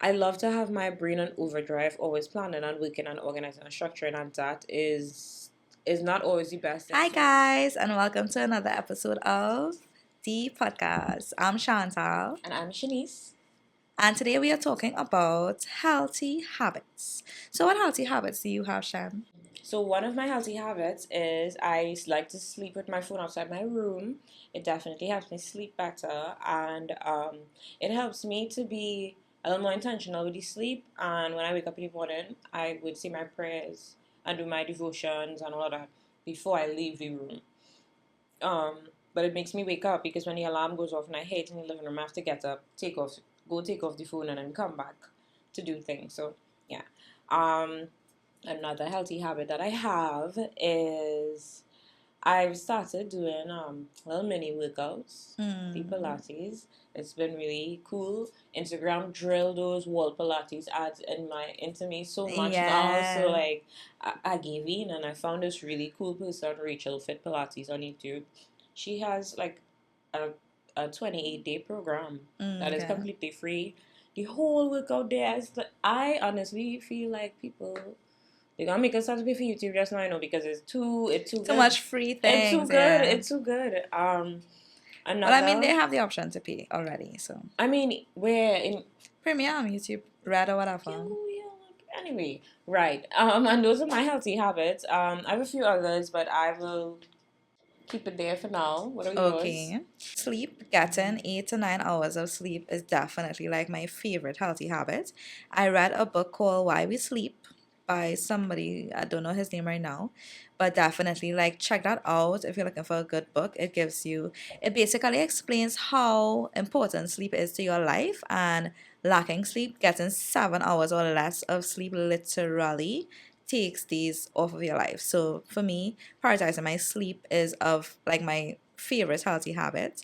I love to have my brain on overdrive, always planning and working and organizing and structuring, and that is not always the best thing Hi, to. guys, and welcome to another episode of the podcast. I'm Chantal, And I'm Shanice. and today we are talking about healthy habits. So, what healthy habits do you have, Shan? So one of my healthy habits is like to sleep with my phone outside my room. It definitely helps me sleep better, and it helps me to be a little more intentional with the sleep. And when I wake up in the morning, I would say my prayers and do my devotions and all of that before I leave the room. But it makes me wake up because when the alarm goes off and I hate in the living room, I have to get up, take off the phone, and then come back to do things. So yeah. Um, Another healthy habit that I have is I've started doing little mini workouts, the Mm. Pilates. It's been really cool. Instagram drill those wall Pilates ads into me so much now. So Yeah. like I gave in and I found this really cool person, Rachel Fit Pilates on YouTube. She has like a 28-day program that is Okay. completely free. The whole workout there is I honestly feel like people they're gonna make us have to pay for YouTube just now, I know, because it's too Too good. much free It's too things, good. yeah. It's too good. But I mean, they Another. have the option to pay already, so I mean, we're in. premium, YouTube, Red or Yeah, whatever. yeah. Anyway, right. And those are my healthy habits. I have a few others, but I will keep it there for now. What are yours? Okay. Sleep, getting 8 to 9 hours of sleep is definitely like my favorite healthy habit. I read a book called Why We Sleep by somebody, I don't know his name right now, but definitely like check that out if you're looking for a good book. It basically explains how important sleep is to your life, and lacking sleep, getting 7 hours or less of sleep literally takes days off of your life. So for me, prioritizing my sleep is of like my favorite healthy habit.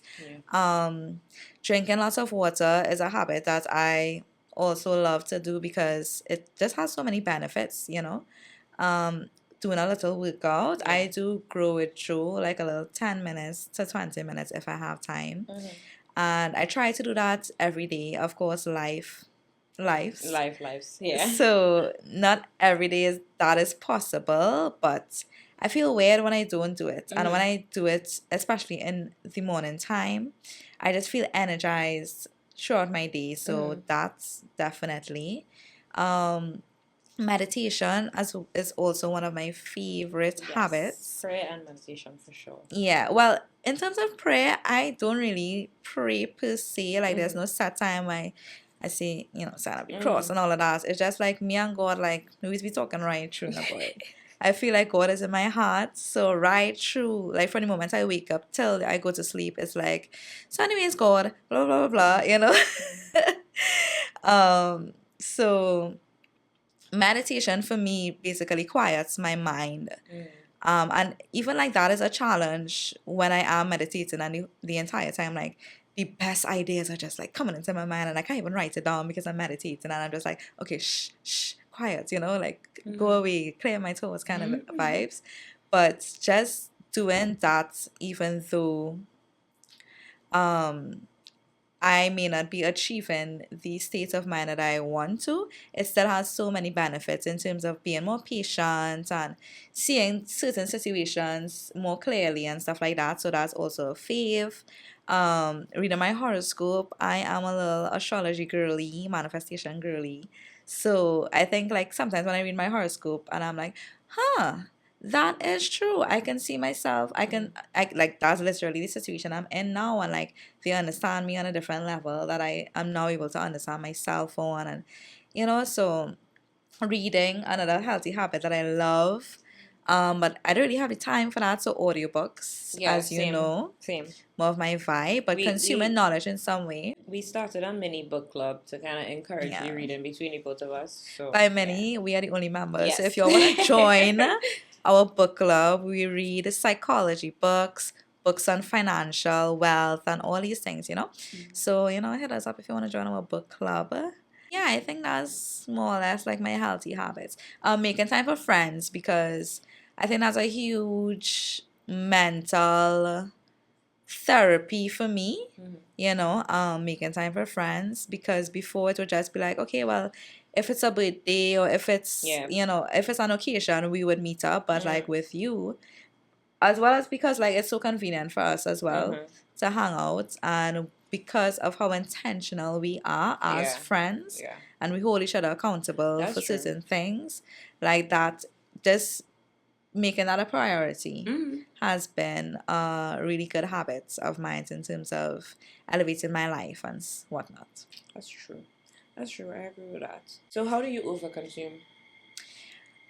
Yeah. Drinking lots of water is a habit that I also love to do because it just has so many benefits. Um, Doing a little workout, Yeah. I do grow it through like a little 10 minutes to 20 minutes if I have time. Mm-hmm. And I try to do that every day. Of course, lives. Lives. Yeah. So not every day that is possible, but I feel weird when I don't do it. And when Mm-hmm. I do it, especially in the morning time, I just feel energized throughout my day. Mm-hmm. So that's definitely. Um, Meditation is also one of my favorite Yes. habits. Prayer and meditation for sure. Yeah, well, in terms of prayer, I don't really pray per se. Like, there's Mm-hmm. no set time I say, sign up the cross Mm-hmm. and all of that. It's just like me and God, like, we always be talking right through the boy. I feel like God is in my heart. So, right through, like, from the moment I wake up till I go to sleep, it's like, so, anyways, God, blah, blah, blah, blah. So, meditation for me basically quiets my mind. Mm-hmm. And even like that is a challenge when I am meditating, and the entire time, like, the best ideas are just like coming into my mind, and I can't even write it down because I'm meditating, and I'm just like, okay, shh, quiet, like go Mm-hmm. away, clear my thoughts kind of Mm-hmm. vibes. But just doing that, even though um I may not be achieving the state of mind that I want to, it still has so many benefits in terms of being more patient and seeing certain situations more clearly and stuff like that. So that's also a fave. Reading my horoscope, I am a little astrology girly, manifestation girly. So I think like sometimes when I read my horoscope and I'm like, huh, that is true. I can see myself. I like that's literally the situation I'm in now, and like they understand me on a different level that I am now able to understand myself on. And so reading, another healthy habit that I love. But I don't really have the time for that. So audiobooks, Yeah, as you same, know, same. more of my vibe, but We consuming we knowledge in some way. we started a mini book club to kind of encourage the Yeah. reading between the both of us. So By yeah, many, we are the only members. So if yes. you all want to join our book club, we read psychology books, books on financial wealth, and all these things. So, hit us up if you want to join our book club. Yeah, I think that's more or less like my healthy habits. Making time for friends, because I think that's a huge mental therapy for me, Mm-hmm. making time for friends, because before it would just be like, okay, well, if it's a birthday or if it's, Yeah. if it's an occasion, we would meet up. But like Mm-hmm. with you, as well as because like it's so convenient for us as well Mm-hmm. to hang out, and because of how intentional we are as Yeah. friends, Yeah. and we hold each other accountable That's for true. certain things, like that, just making that a priority Mm-hmm. has been a really good habit of mine in terms of elevating my life and whatnot. That's true. That's true. I agree with that. So how do you overconsume?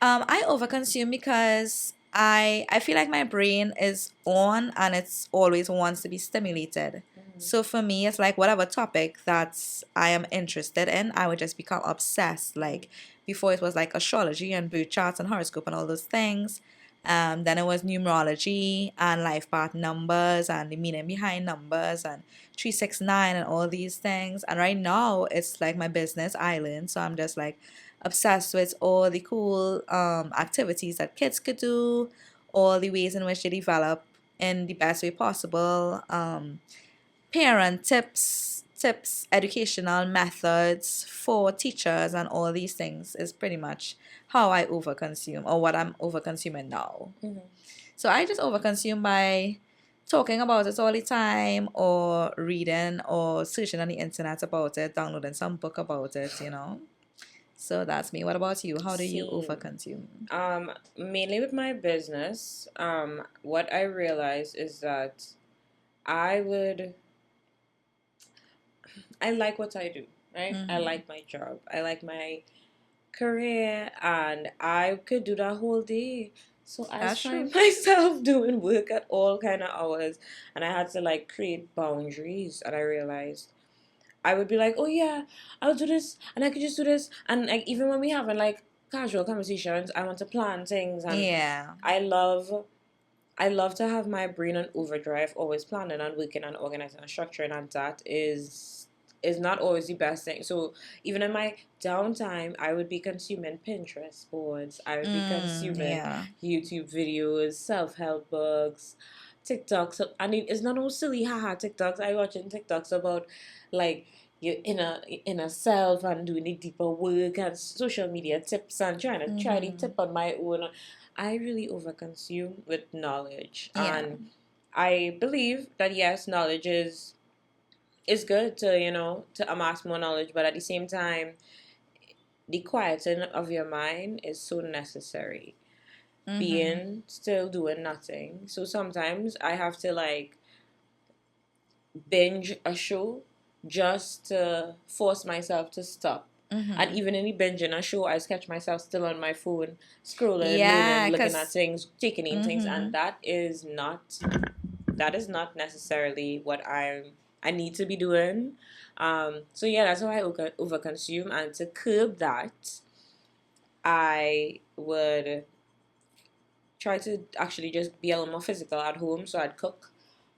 I overconsume because I feel like my brain is on and it's always wants to be stimulated. Mm-hmm. So for me, it's like whatever topic that I am interested in, I would just become obsessed. Like before, it was like astrology and birth charts and horoscope and all those things. Then it was numerology and life path numbers and the meaning behind numbers and 369 and all these things. And right now, it's like my business island. So I'm just like obsessed with all the cool activities that kids could do, all the ways in which they develop in the best way possible, parent tips, educational methods for teachers, and all these things is pretty much how I overconsume, or what I'm overconsuming now. Mm-hmm. So I just overconsume by talking about it all the time, or reading or searching on the internet about it, downloading some book about it. So that's me. What about you? How do you Same. overconsume? Mainly with my business, what I realized is that I would, I like what I do, right? I Mm-hmm. like my job. I like my career, and I could do that whole day. So I That's find true. myself doing work at all kind of hours, and I had to like create boundaries. And I realized I would be like, oh yeah, I'll do this, and I could just do this, and like even when we having like casual conversations, I want to plan things, and Yeah. I love. I love to have my brain on overdrive, always planning and working and organizing and structuring, and that is not always the best thing. So even in my downtime, I would be consuming Pinterest boards. I would be consuming Yeah. YouTube videos, self help books, TikToks. So, I mean, it's not all silly haha TikToks. I watching TikToks about like your inner self and doing the deeper work and social media tips and trying to try the Mm-hmm. tip on my own. I really overconsume with knowledge, Yeah. and I believe that yes, knowledge is good to to amass more knowledge, but at the same time, the quieting of your mind is so necessary. Mm-hmm. Being still doing nothing. So sometimes I have to like binge a show just to force myself to stop. And Mm-hmm. even in the binging a show, I catch myself still on my phone, scrolling, learning, Yeah, looking at cause things, taking in things, mm-hmm. and that is not necessarily what I need to be doing. So yeah, that's how I overconsume, and to curb that, I would try to actually just be a little more physical at home. So I'd cook.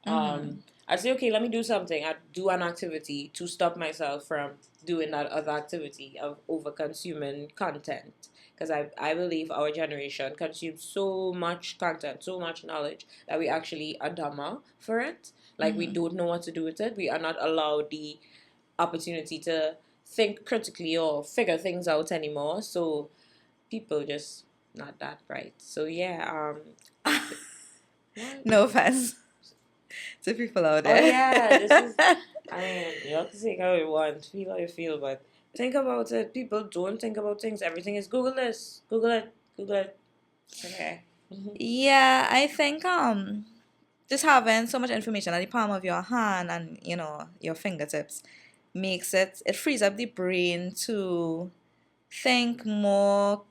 Mm-hmm. I'd say, okay, let me do something. I'd do an activity to stop myself from doing that other activity of over consuming content. Because I believe our generation consumes so much content, so much knowledge, that we actually are dumber for it. Like, we Mm-hmm. don't know what to do with it. We are not allowed the opportunity to think critically or figure things out anymore. So people just not that bright. So yeah, what? No offense to people out Oh there. yeah, this is. I mean, you have to think how you want, feel how you feel, but think about it. People don't think about things. Everything is Google this, Google it, Google it. Okay. Yeah, I think just having so much information at the palm of your hand and your fingertips makes it frees up the brain to think more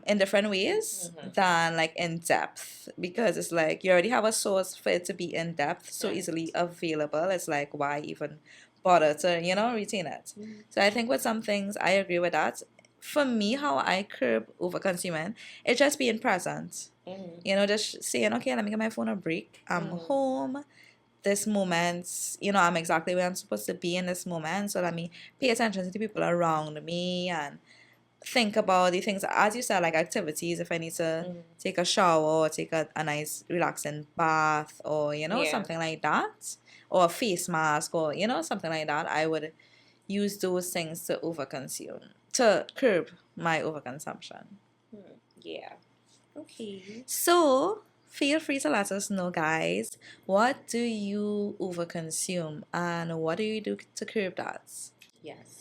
in different ways Mm-hmm. than like in depth, because it's like you already have a source for it to be in depth so Right. easily available. It's like, why even bother to retain it? Mm-hmm. So I think with some things I agree with that. For me, how I curb over consuming, it's just being present. Mm-hmm. Just saying, okay, let me get my phone a break. I'm Mm-hmm. home this moment, I'm exactly where I'm supposed to be in this moment. So let me pay attention to the people around me and think about the things, as you said, like activities, if I need to take a shower or take a nice relaxing bath or, Yeah. something like that, or a face mask or, something like that, I would use those things to curb my overconsumption. Yeah. Okay. So, feel free to let us know, guys, what do you overconsume and what do you do to curb that? Yes.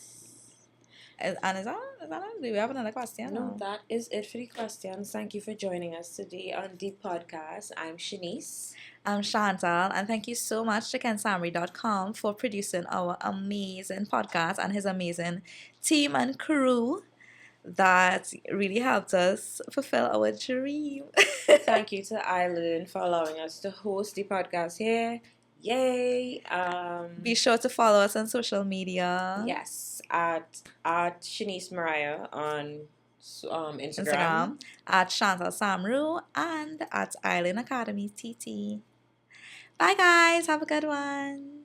And is that it? Do we have another question? No, that is it for the questions. Thank you for joining us today on the podcast. I'm Shanice. I'm Chantal, and thank you so much to KenSamri.com for producing our amazing podcast and his amazing team and crew that really helped us fulfill our dream. Thank you to Island for allowing us to host the podcast here. Yay! Be sure to follow us on social media. Yes, at Shanice Mariah on Instagram. At Chantal Samru, and at Island Academy TT. Bye, guys. Have a good one.